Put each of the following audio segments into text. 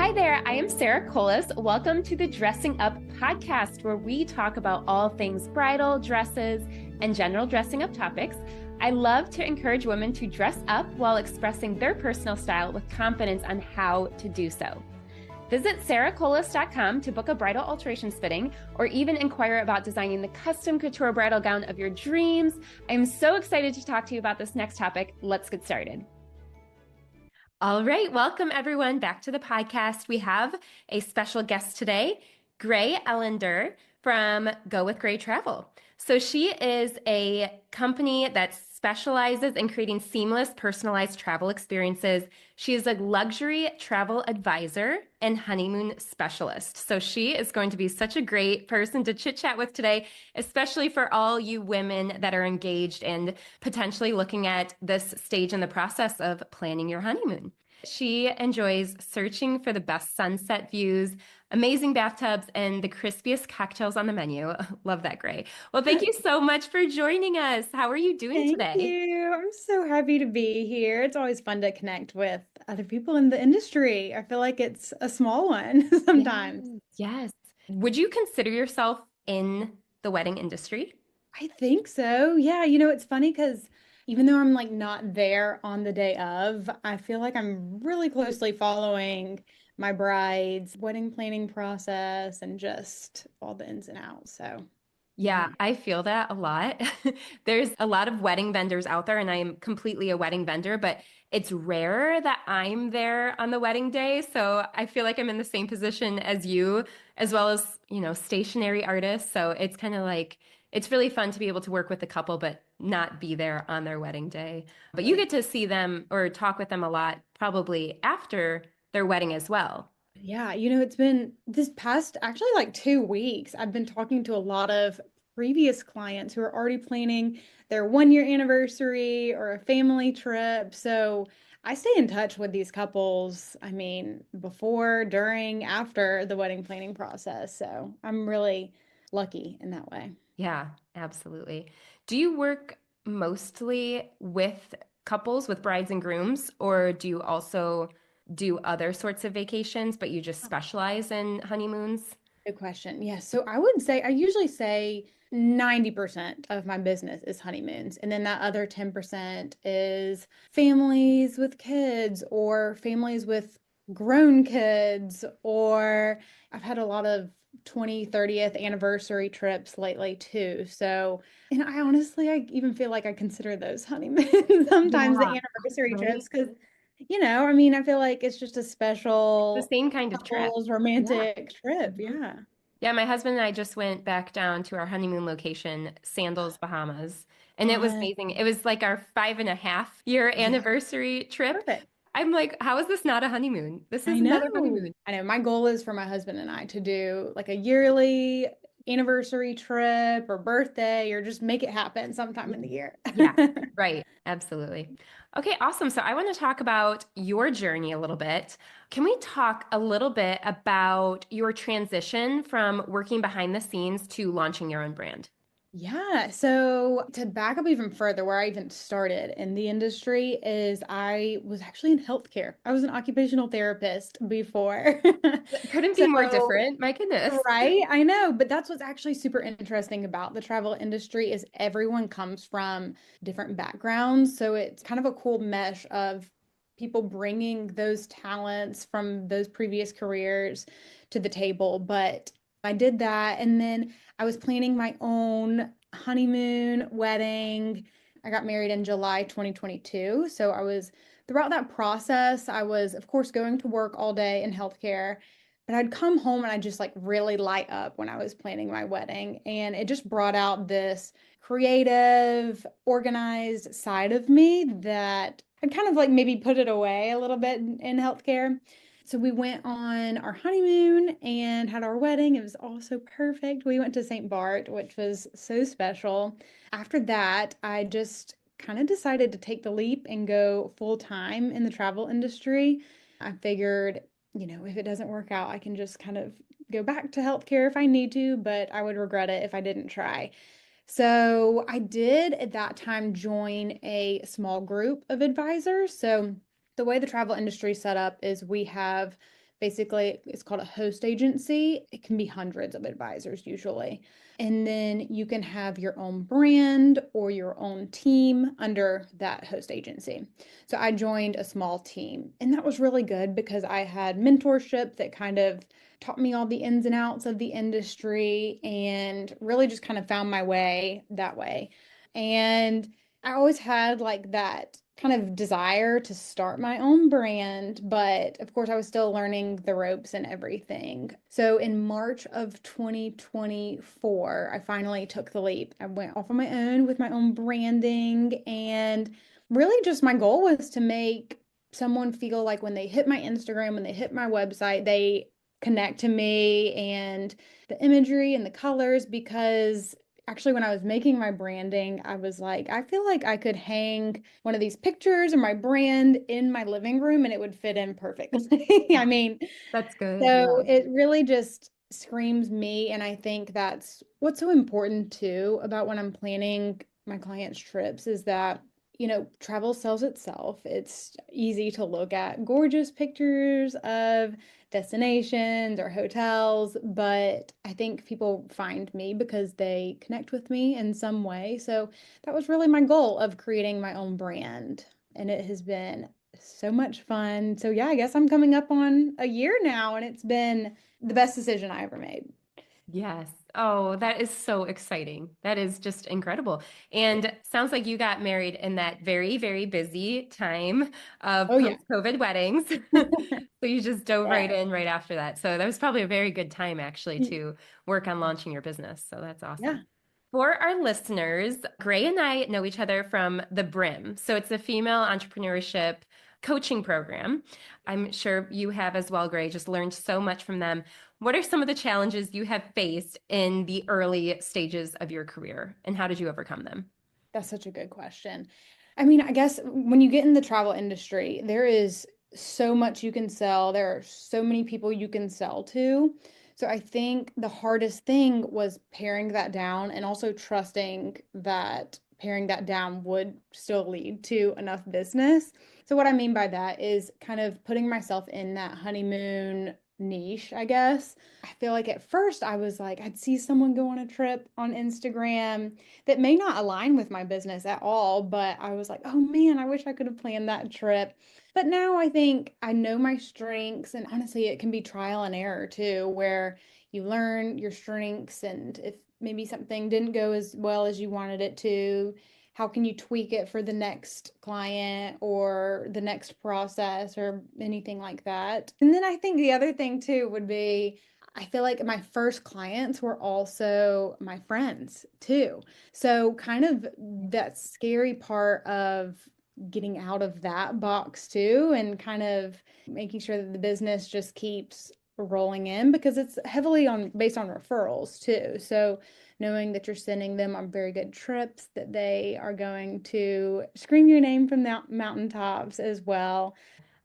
Hi there, I am Sarah Colas. Welcome to the Dressing Up podcast, where we talk about all things bridal, dresses, and general dressing up topics. I love to encourage women to dress up while expressing their personal style with confidence on how to do so. Visit sarahcolas.com to book a bridal alterations fitting or even inquire about designing the custom couture bridal gown of your dreams. I'm so excited to talk to you about this next topic. Let's get started. All right, welcome everyone back to the podcast. We have a special guest today, Gray Ellender from Go with Gray Travel. So she is a company that specializes in creating seamless, personalized travel experiences. She is a luxury travel advisor and honeymoon specialist. So she is going to be such a great person to chit chat with today, especially for all you women that are engaged and potentially looking at this stage in the process of planning your honeymoon. She enjoys searching for the best sunset views, amazing bathtubs, and the crispiest cocktails on the menu. Love that, Gray. Well, thank you so much for joining us. How are you doing Thank today? you. I'm so happy to be here. It's always fun to connect with other people in the industry. I feel like it's a small one Yes, sometimes. yes. Would you consider yourself in the wedding industry? I think so. Yeah, it's funny because even though I'm like not there on the day of, I feel like I'm really closely following my bride's wedding planning process and just all the ins and outs. So, yeah. Yeah, I feel that a lot. There's a lot of wedding vendors out there, and I am completely a wedding vendor, but it's rare that I'm there on the wedding day. So I feel like I'm in the same position as you, as well as, stationary artists. So it's kind of like, it's really fun to be able to work with the couple, but not be there on their wedding day. But you get to see them or talk with them a lot, probably after their wedding as well. Yeah, it's been this past actually like 2 weeks. I've been talking to a lot of previous clients who are already planning their 1 year anniversary or a family trip. So I stay in touch with these couples, I mean, before, during, after the wedding planning process. So I'm really lucky in that way. Yeah, absolutely. Do you work mostly with couples, with brides and grooms, or do you also do other sorts of vacations, but you just specialize in honeymoons? Good question. Yeah, so I would say I usually say 90% of my business is honeymoons, and then that other 10% is families with kids or families with grown kids, or I've had a lot of 30th anniversary trips lately too. So, and I honestly, I even feel like I consider those honeymoons sometimes the Yeah, anniversary right? trips because I mean, I feel like it's just a The special same kind of trip. couples Yeah. romantic trip. Mhm. Yeah. Yeah, my husband and I just went back down to our honeymoon location, Sandals, Bahamas, and it was Fun. amazing. It was like our 5.5 year Yeah. anniversary trip. Perfect. I'm like, how is this not a honeymoon? This is I another know. honeymoon. I know. My goal is for my husband and I to do like a yearly anniversary trip or birthday or just make it happen sometime in the year. Yeah, right. Absolutely. Okay, awesome. So I want to talk about your journey a little bit. Can we talk a little bit about your transition from working behind the scenes to launching your own brand? Yeah, so to back up even further, where I even started in the industry is I was actually in healthcare. I was an occupational therapist before. That couldn't be more So different. My goodness. right, I know, but that's what's actually super interesting about the travel industry is everyone comes from different backgrounds, so it's kind of a cool mesh of people bringing those talents from those previous careers to the table. But I did that, and then I was planning my own honeymoon wedding. I got married in July 2022, so I was throughout that process, I was of course going to work all day in healthcare. But I'd come home and I'd just like really light up when I was planning my wedding. And it just brought out this creative, organized side of me that I'd kind of like maybe put it away a little bit in healthcare. So we went on our honeymoon and had our wedding. It was all so perfect. We went to St. Bart, which was so special. After that, I just kind of decided to take the leap and go full time in the travel industry. I figured if it doesn't work out, I can just kind of go back to healthcare if I need to, but I would regret it if I didn't try. So I did at that time join a small group of advisors. So the way the travel industry is set up is we have Basically, it's called a host agency. It can be hundreds of advisors usually. And then you can have your own brand or your own team under that host agency. So I joined a small team, and that was really good because I had mentorship that kind of taught me all the ins and outs of the industry and really just kind of found my way that way. And I always had like that kind of desire to start my own brand, but of course I was still learning the ropes and everything. So in March of 2024, I finally took the leap. I went off on my own with my own branding, and really just my goal was to make someone feel like when they hit my Instagram, when they hit my website, they connect to me and the imagery and the colors, because actually when I was making my branding, I was like, I feel like I could hang one of these pictures of my brand in my living room and it would fit in perfectly. I mean, That's good. so Yeah. it really just screams me. And I think that's what's so important too about when I'm planning my clients' trips is that, travel sells itself. It's easy to look at gorgeous pictures of destinations or hotels, but I think people find me because they connect with me in some way. So that was really my goal of creating my own brand. And it has been so much fun. So yeah, I guess I'm coming up on a year now, and it's been the best decision I ever made. Yes. Oh, that is so exciting. That is just incredible. And sounds like you got married in that very, very busy time of Oh yeah. post-COVID weddings. So you just dove right Yeah. in right after that. So that was probably a very good time actually to work on launching your business. So that's Yeah. awesome. For our listeners, Gray and I know each other from the Brim. So it's a female entrepreneurship coaching program. I'm sure you have as well, Gray, just learned so much from them. What are some of the challenges you have faced in the early stages of your career, and how did you overcome them? That's such a good question. I mean, I guess when you get in the travel industry, there is so much you can sell. There are so many people you can sell to. So I think the hardest thing was paring that down and also trusting that paring that down would still lead to enough business. So what I mean by that is kind of putting myself in that honeymoon niche, I guess. I feel like at first I was like, I'd see someone go on a trip on Instagram that may not align with my business at all, but I was like, oh man, I wish I could have planned that trip. But now I think I know my strengths, and honestly, it can be trial and error too, where you learn your strengths, and if maybe something didn't go as well as you wanted it to, how can you tweak it for the next client or the next process or anything like that. And then I think the other thing too would be I feel like my first clients were also my friends too. So, kind of that scary part of getting out of that box too, and kind of making sure that the business just keeps rolling in because it's heavily on based on referrals too. So, knowing that you're sending them on very good trips, that they are going to scream your name from the mountaintops as well.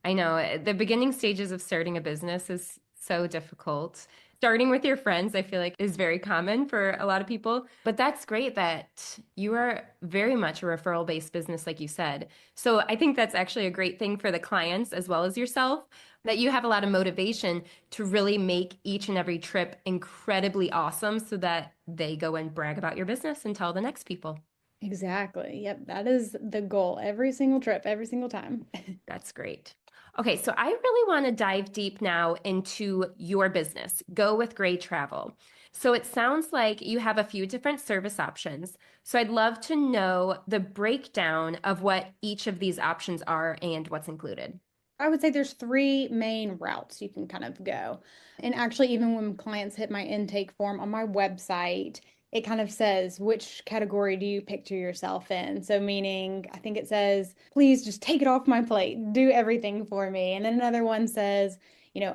I know the beginning stages of starting a business is so difficult. Starting with your friends, I feel like is very common for a lot of people, but that's great that you are very much a referral-based business, like you said. So I think that's actually a great thing for the clients as well as yourself, that you have a lot of motivation to really make each and every trip incredibly awesome so that they go and brag about your business and tell the next people. Exactly. Yep. That is the goal every single trip, every single time. That's great. Okay, so I really want to dive deep now into your business, Go with Gray Travel. So it sounds like you have a few different service options. So I'd love to know the breakdown of what each of these options are and what's included. I would say there's three main routes you can kind of go. And actually, even when clients hit my intake form on my website, it kind of says which category do you picture yourself in. So, meaning, I think it says, please just take it off my plate, do everything for me. And then another one says,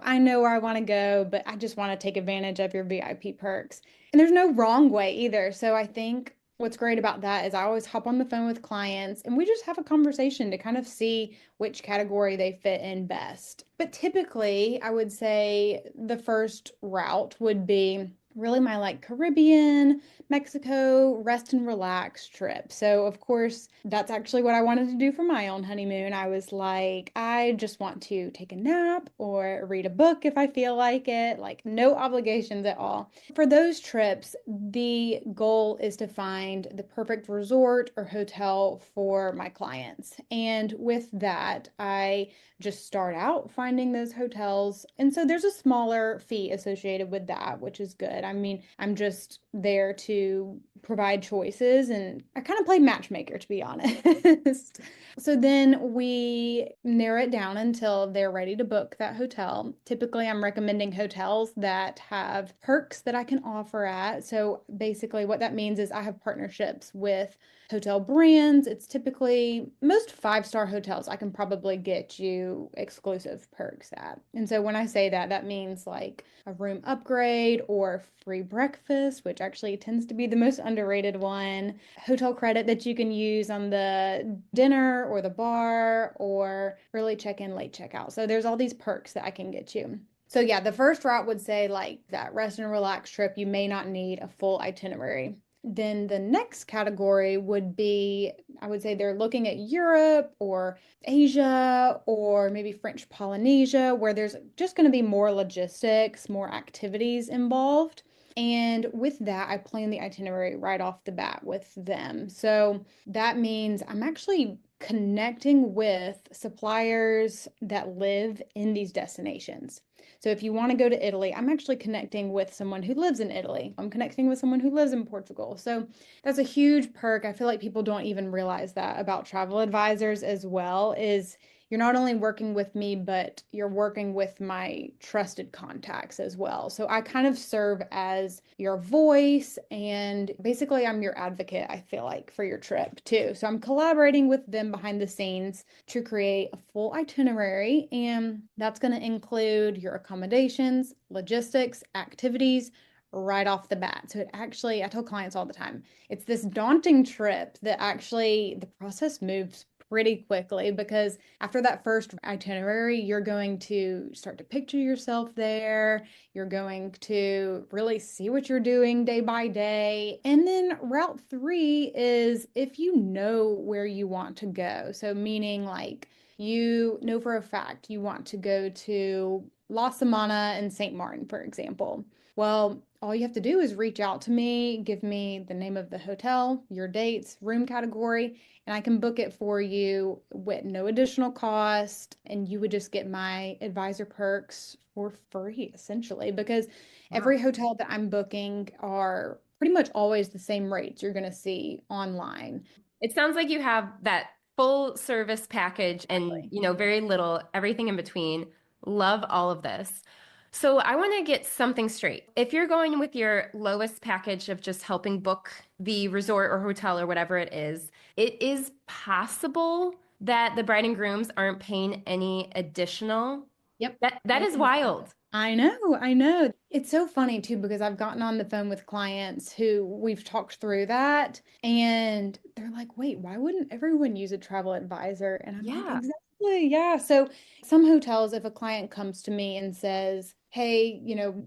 I know where I want to go, but I just want to take advantage of your VIP perks. And there's no wrong way either. So, I think what's great about that is I always hop on the phone with clients and we just have a conversation to kind of see which category they fit in best. But typically, I would say the first route would be really my like Caribbean, Mexico, rest and relax trip. So, of course, that's actually what I wanted to do for my own honeymoon. I was like, I just want to take a nap or read a book if I feel like it, like no obligations at all. For those trips, the goal is to find the perfect resort or hotel for my clients. And with that, I just start out finding those hotels. And so there's a smaller fee associated with that, which is good. I mean, I'm just there to provide choices and I kind of play matchmaker, to be honest. So then we narrow it down until they're ready to book that hotel. Typically, I'm recommending hotels that have perks that I can offer at. So basically, what that means is I have partnerships with hotel brands. It's typically most five-star hotels I can probably get you exclusive perks at. And so when I say that, that means like a room upgrade or free breakfast, which actually tends to be the most underrated one, hotel credit that you can use on the dinner or the bar, or early check-in, late check-out. So there's all these perks that I can get you. So yeah, the first route would say like that rest and relax trip, you may not need a full itinerary. Then the next category would be, I would say they're looking at Europe or Asia or maybe French Polynesia, where there's just going to be more logistics, more activities involved. And with that, I plan the itinerary right off the bat with them. So that means I'm actually connecting with suppliers that live in these destinations. So if you want to go to Italy, I'm actually connecting with someone who lives in Italy. I'm connecting with someone who lives in Portugal. So that's a huge perk. I feel like people don't even realize that about travel advisors as well, is you're not only working with me, but you're working with my trusted contacts as well. So I kind of serve as your voice and basically I'm your advocate, I feel like, for your trip too. So I'm collaborating with them behind the scenes to create a full itinerary, and that's going to include your accommodations, logistics, activities, right off the bat. So it actually, I tell clients all the time, it's this daunting trip that actually the process moves pretty quickly, because after that first itinerary, you're going to start to picture yourself there. You're going to really see what you're doing day by day. And then route three is if you know where you want to go. So, meaning like you know for a fact you want to go to La Samana and St. Martin, for example. Well, all you have to do is reach out to me, give me the name of the hotel, your dates, room category, and I can book it for you with no additional cost. And you would just get my advisor perks for free, essentially, because Wow. every hotel that I'm booking are pretty much always the same rates you're going to see online. It sounds like you have that full service package and, Exactly. very little, everything in between. Love all of this. So I want to get something straight. If you're going with your lowest package of just helping book the resort or hotel or whatever it is possible that the bride and grooms aren't paying any additional. Yep. That That is is wild. I know, I know. It's so funny too because I've gotten on the phone with clients who we've talked through that and they're like, wait, why wouldn't everyone use a travel advisor? And I'm like, Yeah. exactly. Yeah. So some hotels, if a client comes to me and says, hey,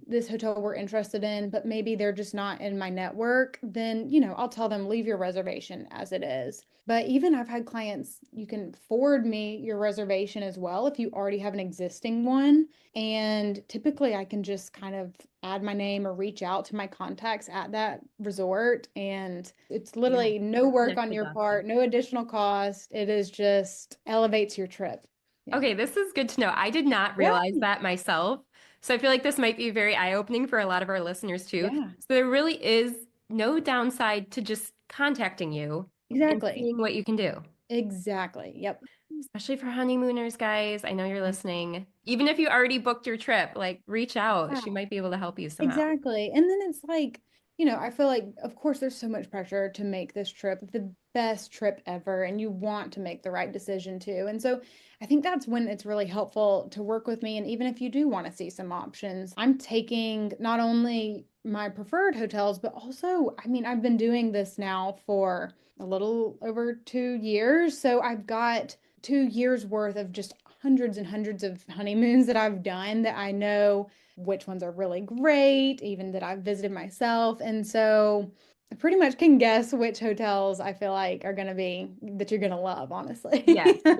this hotel we're interested in, but maybe they're just not in my network, then, I'll tell them leave your reservation as it is. But even I've had clients, you can forward me your reservation as well if you already have an existing one. And typically, I can just kind of add my name or reach out to my contacts at that resort. And it's Yeah. literally no work Connect on the your dots there. part, no additional cost. It is just elevates your trip. Yeah. Okay, this is good to know. I did not realize Yeah. that myself. So I feel like this might be very eye-opening for a lot of our listeners too. Yeah. So there really is no downside to just contacting you and Exactly. seeing what you can do. Exactly. Yep. Especially for honeymooners, guys. I know you're listening. Even if you already booked your trip, like reach out. Yeah. She might be able to help you somehow. Exactly. And then it's like, I feel like, of course, there's so much pressure to make this trip the best trip ever, and you want to make the right decision too. And so I think that's when it's really helpful to work with me. And even if you do want to see some options, I'm taking not only my preferred hotels, but also, I mean, I've been doing this now for a little over 2 years. So I've got 2 years worth of just hundreds and hundreds of honeymoons that I've done that I know which ones are really great, even that I've visited myself. And so I pretty much can guess which hotels I feel like are going to be that you're going to love, Yes. honestly.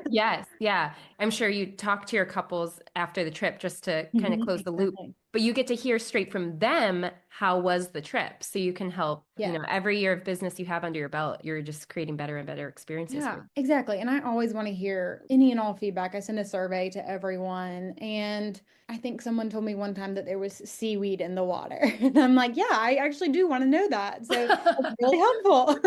Yes. Yeah. I'm sure you talk to your couples after the trip just to kind of close the loop, Exactly. but you get to hear straight from them how was the trip. So you can help, Yeah. every year of business you have under your belt, you're just creating better and better experiences for Yeah, you. exactly. And I always want to hear any and all feedback. I send a survey to everyone. And I think someone told me one time that there was seaweed in the water. And I'm like, yeah, I actually do want to know that. So that's really helpful.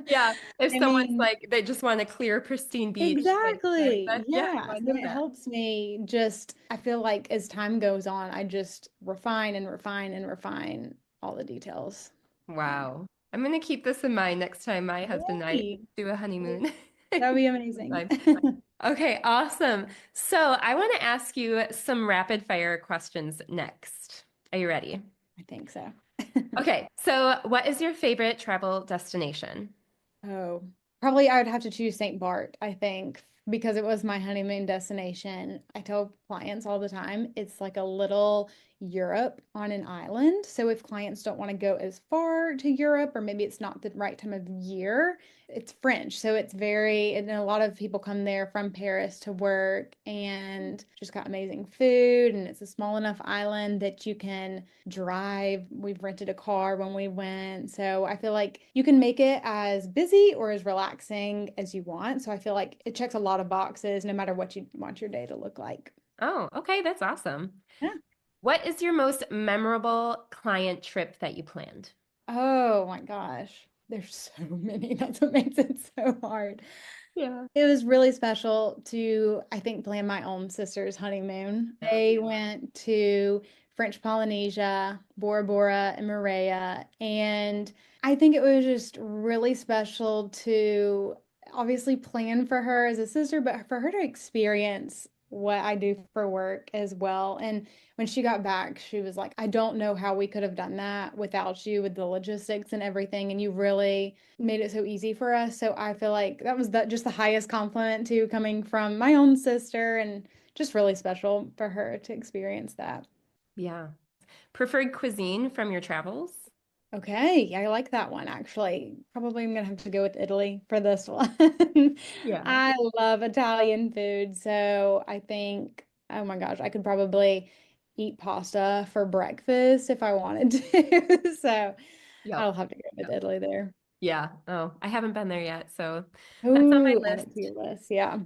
Yeah. If I someone's mean, like, they just want a clear, pristine beach, like exactly. yeah, I Yeah. want to So know it that. helps me just, I feel like as time goes on, I just refine and refine and refine all the details. Yeah. Wow. I'm going to keep this in mind next time my husband and I Yay. do a honeymoon. That would be amazing. Time. Okay, awesome. So I want to ask you some rapid fire questions next. Are you ready? I think so. Okay, so what is your favorite travel destination? Oh, probably I would have to choose St. Bart, I think, because it was my honeymoon destination. I tell clients all the time, it's like a little Europe on an island. So if clients don't want to go as far to Europe, or maybe it's not the right time of year, it's French. So it's very, and a lot of people come there from Paris to work and just got amazing food. And it's a small enough island that you can drive. We've rented a car when we went. So I feel like you can make it as busy or as relaxing as you want. So I feel like it checks a lot of boxes no matter what you want your day to look like. Oh, okay, that's awesome. Yeah. What is your most memorable client trip that you planned? Oh my gosh. There's so many. That's what makes it so hard. Yeah. It was really special to, I think, plan my own sister's honeymoon. They went to French Polynesia, Bora Bora, and Moorea. And I think it was just really special to obviously plan for her as a sister, but for her to experience what I do for work as well. And when she got back, she was like, I don't know how we could have done that without you with the logistics and everything. And you really made it so easy for us. So I feel like that was just the highest compliment too, coming from my own sister, and just really special for her to experience that. Yeah. Preferred cuisine from your travels? Okay, I like that one actually. Probably I'm gonna have to go with Italy for this one. Yeah. I love Italian food, so I think, oh my gosh, I could probably eat pasta for breakfast if I wanted to. So Yep. I'll have to go with Italy there. Yeah. Oh, I haven't been there yet, so that's on my Ooh, add it to list. your list. Yeah.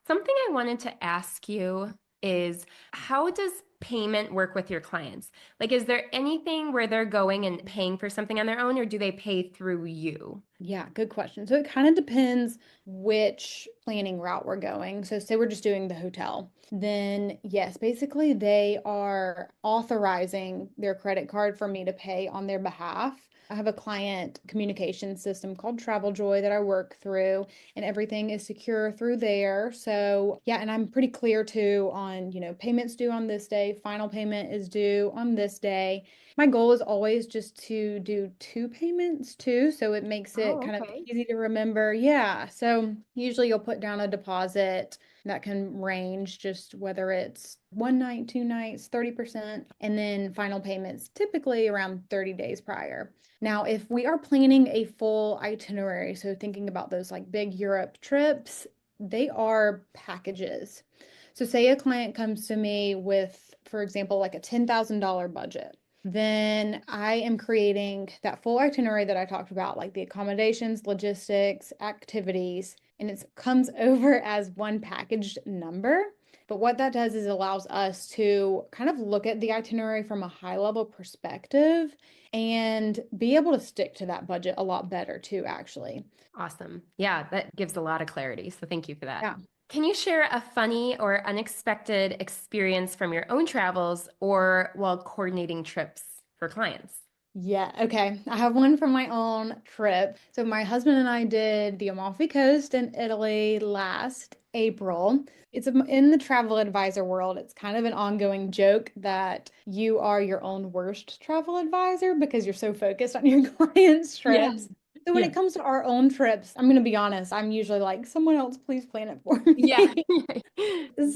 Something I wanted to ask you is how does payment work with your clients? Like, is there anything where they're going and paying for something on their own, or do they pay through you? Yeah, good question. So it kind of depends which planning route we're going. So say we're just doing the hotel, then yes, basically they are authorizing their credit card for me to pay on their behalf. I have a client communication system called TravelJoy that I work through, and everything is secure through there. So yeah, and I'm pretty clear too on, payments due on this day, final payment is due on this day. My goal is always just to do two payments too, so it makes it Oh, kind of okay. easy to remember. Yeah, so usually you'll put down a deposit that can range just whether it's one night, two nights, 30%, and then final payments typically around 30 days prior. Now, if we are planning a full itinerary, so thinking about those like big Europe trips, they are packages. So say a client comes to me with, for example, like a $10,000 budget, then I am creating that full itinerary that I talked about, like the accommodations, logistics, activities, and it comes over as one packaged number. But what that does is allows us to kind of look at the itinerary from a high level perspective and be able to stick to that budget a lot better too, actually. Awesome. Yeah, that gives a lot of clarity. So thank you for that. Yeah. Can you share a funny or unexpected experience from your own travels or while coordinating trips for clients? Yeah, okay. I have one from my own trip. So my husband and I did the Amalfi Coast in Italy last April. It's in the travel advisor world. It's kind of an ongoing joke that you are your own worst travel advisor because you're so focused on your clients' Yeah. trips. So when Yeah. it comes to our own trips, I'm going to be honest, I'm usually like, someone else, please plan it for Yeah. me.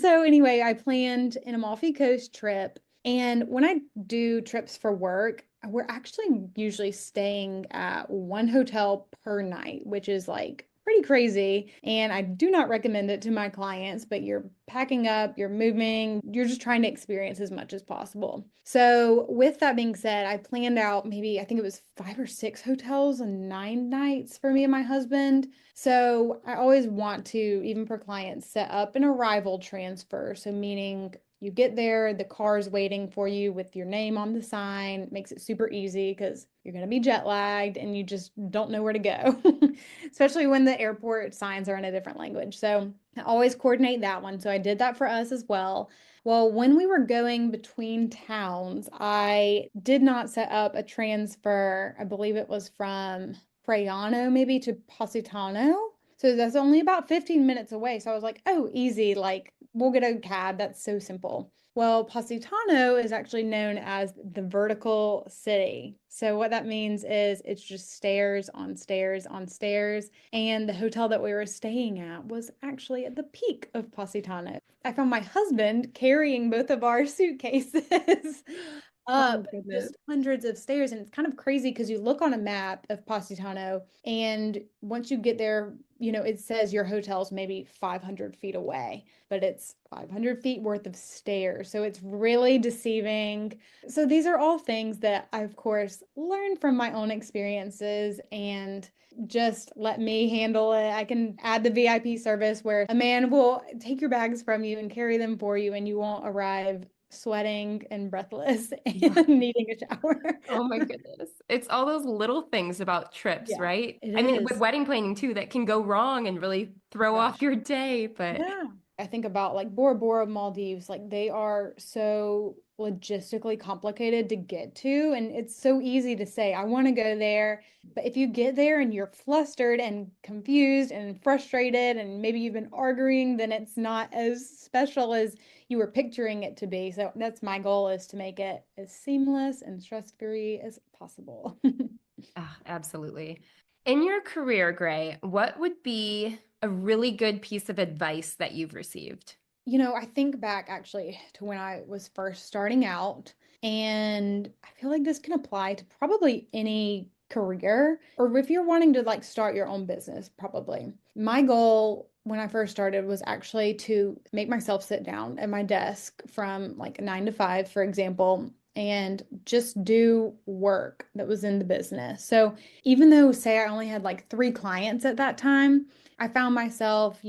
So anyway, I planned an Amalfi Coast trip, And when I do trips for work, we're actually usually staying at one hotel per night, which is like pretty crazy. And I do not recommend it to my clients, but you're packing up, you're moving, you're just trying to experience as much as possible. So, with that being said, I planned out maybe, I think it was 5 or 6 hotels and 9 nights for me and my husband. So, I always want to, even for clients, set up an arrival transfer. So, meaning you get there, the car's waiting for you with your name on the sign. It makes it super easy because you're going to be jet lagged and you just don't know where to go, especially when the airport signs are in a different language. So I always coordinate that one. So I did that for us as well. Well, when we were going between towns, I did not set up a transfer. I believe it was from Fraiano maybe to Positano. So that's only about 15 minutes away. So I was like, oh, easy. Like, we'll get a cab. That's so simple. Well, Positano is actually known as the vertical city. So what that means is it's just stairs on stairs on stairs. And the hotel that we were staying at was actually at the peak of Positano. I found my husband carrying both of our suitcases Oh my up goodness. just hundreds of stairs. And it's kind of crazy because you look on a map of Positano, and once you get there, it says your hotel's maybe 500 feet away, but it's 500 feet worth of stairs. So it's really deceiving. So these are all things that I, of course, learned from my own experiences and just let me handle it. I can add the VIP service where a man will take your bags from you and carry them for you, and you won't arrive sweating and breathless Yeah. and needing a shower. Oh my goodness. It's all those little things about trips, Yeah, right? it I mean, with is. wedding planning too, that can go wrong and really throw off Gosh. your day, but Yeah. I think about like Bora Bora, Maldives, like they are so logistically complicated to get to. And it's so easy to say, I want to go there. But if you get there and you're flustered and confused and frustrated, and maybe you've been arguing, then it's not as special as you were picturing it to be. So that's my goal, is to make it as seamless and stress-free as possible. absolutely. In your career, Gray, what would be a really good piece of advice that you've received? I think back actually to when I was first starting out, and I feel like this can apply to probably any career, or if you're wanting to like start your own business, probably. My goal when I first started was actually to make myself sit down at my desk from like 9 to 5, for example, and just do work that was in the business. So even though, say, I only had like 3 clients at that time, I found myself,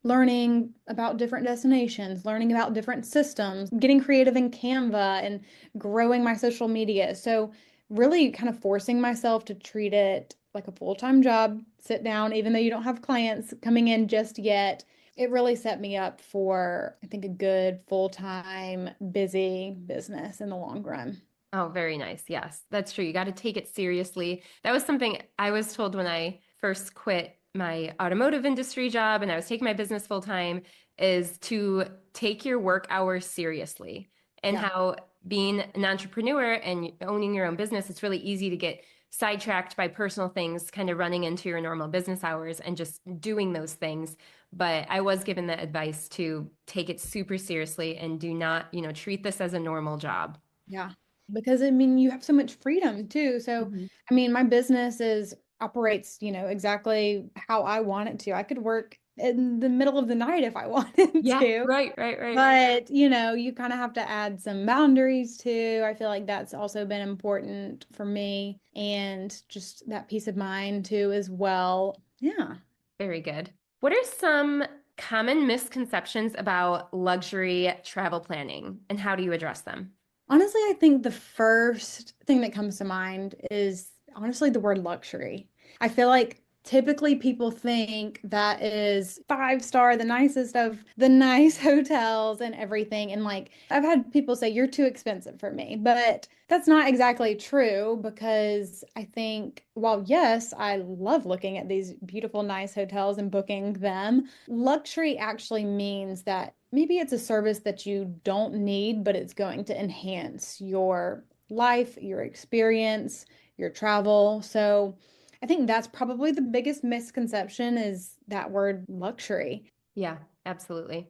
learning about different destinations, learning about different systems, getting creative in Canva and growing my social media. So, really kind of forcing myself to treat it like a full-time job, sit down, even though you don't have clients coming in just yet. It really set me up for, I think, a good full-time, busy business in the long run. Oh, very nice. Yes, that's true. You got to take it seriously. That was something I was told when I first quit my automotive industry job and I was taking my business full time, is to take your work hours seriously, and Yeah. how being an entrepreneur and owning your own business, it's really easy to get sidetracked by personal things, kind of running into your normal business hours and just doing those things. But I was given the advice to take it super seriously and do not, treat this as a normal job. Yeah. Because I mean, you have so much freedom too. So, Mhm. I mean, my business is operates, exactly how I want it to. I could work in the middle of the night if I wanted Yeah, to. right, right, right. But, you kind of have to add some boundaries too. I feel like that's also been important for me, and just that peace of mind too as well. Yeah. Very good. What are some common misconceptions about luxury travel planning, and how do you address them? Honestly, I think the first thing that comes to mind is honestly the word luxury. I feel like typically people think that is 5 star, the nicest of the nice hotels and everything. And like, I've had people say, you're too expensive for me. But that's not exactly true, because I think, while yes, I love looking at these beautiful, nice hotels and booking them, luxury actually means that maybe it's a service that you don't need, but it's going to enhance your life, your experience, your travel. So I think that's probably the biggest misconception, is that word luxury. Yeah, absolutely.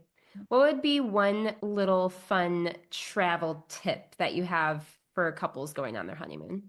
What would be one little fun travel tip that you have for couples going on their honeymoon?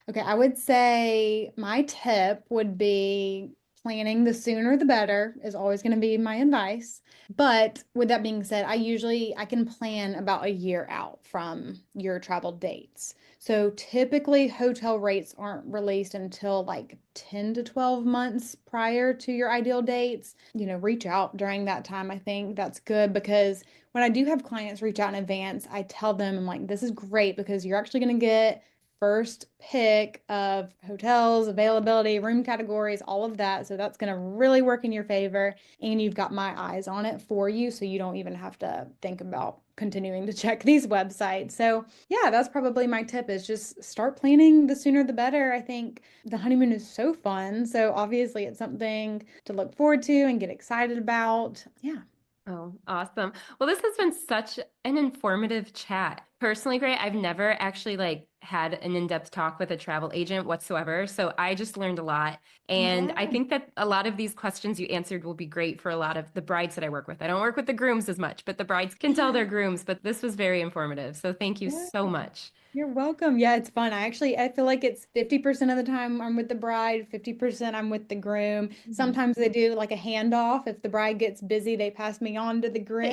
Okay, I would say my tip would be planning the sooner the better is always going to be my advice. But with that being said, I can plan about a year out from your travel dates. So typically hotel rates aren't released until like 10 to 12 months prior to your ideal dates. Reach out during that time. I think that's good because when I do have clients reach out in advance, I tell them, I'm like, this is great because you're actually going to get first pick of hotels, availability, room categories, all of that. So that's going to really work in your favor. And you've got my eyes on it for you. So you don't even have to think about continuing to check these websites. So yeah, that's probably my tip is just start planning the sooner the better. I think the honeymoon is so fun. So obviously it's something to look forward to and get excited about. Yeah. Oh, awesome. Well, this has been such an informative chat. Personally, Gray, I've never actually had an in-depth talk with a travel agent whatsoever. So I just learned a lot. And I Yeah. think that a lot of these questions you answered will be great for a lot of the brides that I work with. I don't work with the grooms as much, but the brides can tell their grooms. But this was very informative. So thank you Yeah. so much. You're welcome. Yeah, it's fun. I feel like it's 50% of the time I'm with the bride, 50% I'm with the groom. Mhm. Sometimes they do like a handoff. If the bride gets busy, they pass me on to the groom.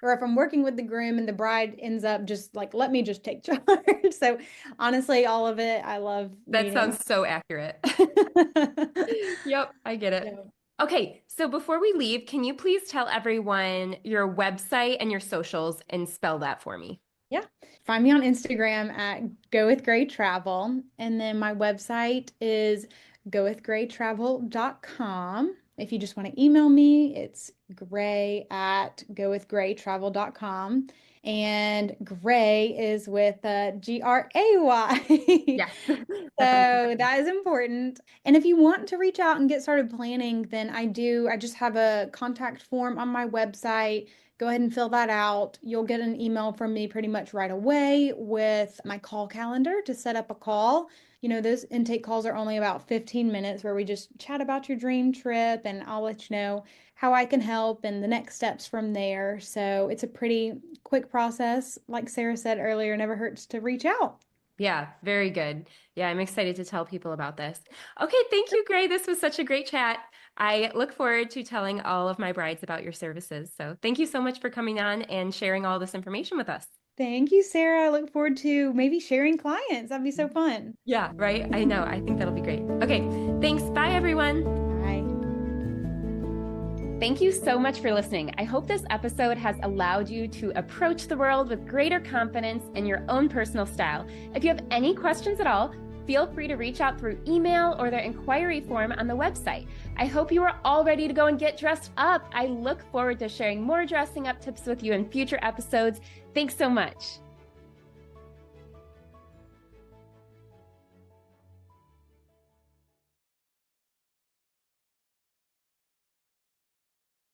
Or if I'm working with the groom and the bride ends up just like, let me just take charge. So honestly, all of it, I love That meeting. sounds so accurate. Yep, I get it. Yeah. Okay, so before we leave, can you please tell everyone your website and your socials and spell that for me? Yeah. Find me on Instagram at Go With Gray Travel. And then my website is gowithgraytravel.com. If you just want to email me, it's gray at gowithgraytravel.com. And Gray is with Gray. Yes, definitely. So that is important. And if you want to reach out and get started planning, then I just have a contact form on my website. Go ahead and fill that out. You'll get an email from me pretty much right away with my call calendar to set up a call. Those intake calls are only about 15 minutes where we just chat about your dream trip and I'll let you know how I can help and the next steps from there. So it's a pretty quick process. Like Sarah said earlier, never hurts to reach out. Yeah, very good. Yeah, I'm excited to tell people about this. Okay, thank you, Gray. This was such a great chat. I look forward to telling all of my brides about your services. So thank you so much for coming on and sharing all this information with us. Thank you, Sarah. I look forward to maybe sharing clients. That'd be so fun. Yeah, right? I know. I think that'll be great. Okay, thanks. Bye, everyone. Bye. Thank you so much for listening. I hope this episode has allowed you to approach the world with greater confidence in your own personal style. If you have any questions at all, feel free to reach out through email or the inquiry form on the website. I hope you are all ready to go and get dressed up. I look forward to sharing more dressing up tips with you in future episodes. Thanks so much.